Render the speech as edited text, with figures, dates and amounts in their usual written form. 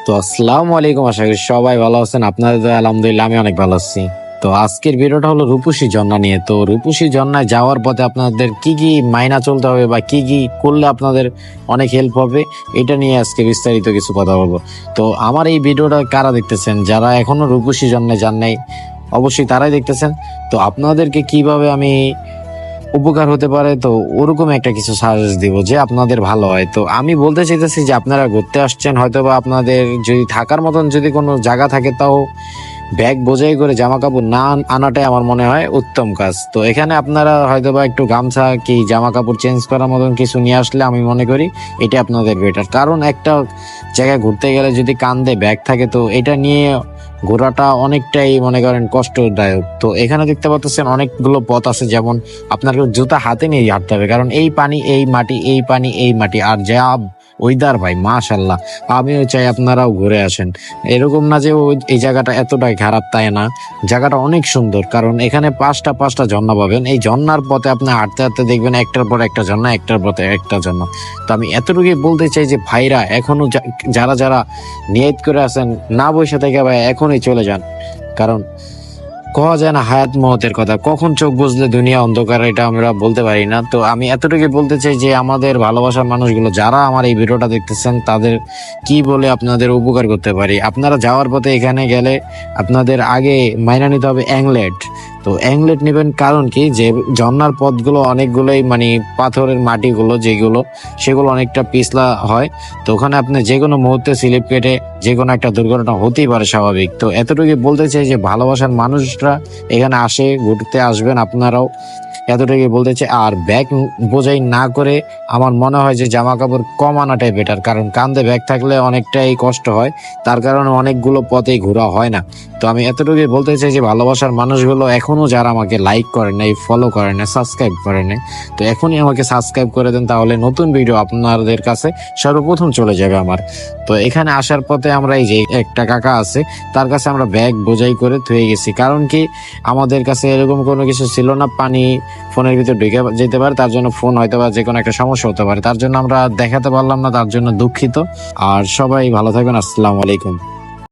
তো আসসালামু আলাইকুম, আশা করি সবাই ভালো আছেন। আপনাদের দয়ায় আলহামদুলিল্লাহ আমি অনেক ভালো আছি। তো আজকের ভিডিওটা হলো রূপসী ঝর্ণা নিয়ে। তো রূপসী ঝর্ণায় যাওয়ার পথে আপনাদের কি কি মাইনা চলতে হবে বা কি কি করলে আপনাদের অনেক হেল্প হবে, এটা নিয়ে আজকে বিস্তারিত কিছু কথা বলবো। তো আমার এই ভিডিওটা কারা দেখতেছেন, যারা এখনো রূপসী ঝর্ণায় যান নাই, অবশ্যই তারাই দেখতেছেন। তো আপনাদেরকে কিভাবে আমি উপকার হতে পারে, তো ওরকম একটা কিছু সাজেস্ট দিব যে আপনাদের ভালো হয়। তো আমি বলতে চাইতেছি যে আপনারা ঘুরতে আসছেন, হয়তো বা আপনাদের যদি থাকার মতন যদি কোনো জায়গা থাকে, তাও ব্যাগ বোঝাই করে জামা কাপড় না আনাটাই আমার মনে হয় উত্তম কাজ। তো এখানে আপনারা হয়তো বা একটু গামছা কি জামা কাপড় চেঞ্জ করার মতন কিছু নিয়ে আসলে আমি মনে করি এটা আপনাদের বেটার। কারণ একটা জায়গায় ঘুরতে গেলে যদি কাঁধে ব্যাগ থাকে, তো এটা নিয়ে ঘোরাটা অনেকটাই মনে করেন কষ্টদায়ক। তো এখানে দেখতে পাচ্ছেন অনেকগুলো পথ আছে, যেমন আপনাকে জুতা হাতে নিয়ে হাঁটতে হবে, কারণ এই পানি এই মাটি, এই পানি এই মাটি, আর যা ওয়েদার ভাই মাশাল্লাহ। আমিও চাই আপনারাও ঘুরে আসেন। এরকম না যে এই জায়গাটা এতটাই খারাপ, তাই না, জায়গাটা অনেক সুন্দর। কারণ এখানে পাঁচটা পাঁচটা ঝর্ণা পাবেন। এই ঝর্ণার পথে আপনি হাঁটতে হাঁটতে দেখবেন একটার পর একটা ঝর্ণা, একটার পথে একটা ঝর্ণা। তো আমি এতটুকুই বলতে চাই যে ভাইরা এখনো যারা যারা নিয়ত করে আছেন, না বসে থেকে ভাই এখনই চলে যান। কারণ কওয়া যায় না হায়াত মহতের কথা, কখন চোখ বুঝলে দুনিয়া অন্ধকার, এটা আমরা বলতে পারি না। তো আমি এতটুকু বলতে চাই যে আমাদের ভালোবাসার মানুষগুলো যারা আমার এই ভিডিওটা দেখতেছেন, তাদের কি বলে আপনাদের উপকার করতে পারি। আপনারা যাওয়ার পথে এখানে গেলে আপনাদের আগে মাইনা নিতে হবে অ্যাংলেট। তো অ্যাংলেট নেবেন, কারণ কি যে ঝর্ণার পথগুলো অনেকগুলোই মানে পাথরের মাটিগুলো যেগুলো, সেগুলো অনেকটা পিছলা হয়। তো ওখানে আপনি যে কোনো মুহূর্তে স্লিপ কেটে যে কোনো একটা দুর্ঘটনা হতেই পারে, স্বাভাবিক। তো এতটুকু বলতে চাই যে ভালোবাসার মানুষরা এখানে আসে, ঘুরতে আসবেন আপনারাও, এতটুকু বলতে চাই। আর ব্যাগ বোঝাই না করে আমার মনে হয় যে জামা কাপড় কম আনাটাই বেটার, কারণ কাঁধে ব্যাগ থাকলে অনেকটাই কষ্ট হয়, তার কারণে অনেকগুলো পথেই ঘোরা হয় না। তো আমি এতটুকু বলতে চাই যে ভালোবাসার মানুষগুলো এখনো যারা আমাকে লাইক করেন নাই, ফলো করেন নাই, সাবস্ক্রাইব করেন নাই, তো এখনই আমাকে সাবস্ক্রাইব করে দেন, তাহলে নতুন ভিডিও আপনাদের কাছে সর্বপ্রথম চলে যাবে আমার। তো এখানে আসার পথে আমরা এই যে একটা কাকা আছে, তার কাছে আমরা ব্যাগ বোঝাই করে থুয়ে গেছি। কারণ কি আমাদের কাছে এরকম কোনো কিছু ছিল না, পানি ফোনের ভিতর ঢুকে যেতে পারে, তার জন্য ফোন হয়তো বা যে কোনো একটা সমস্যা হতে পারে, তার জন্য আমরা দেখাতে পারলাম না, তার জন্য দুঃখিত। আর সবাই ভালো থাকবেন, আসসালামু আলাইকুম।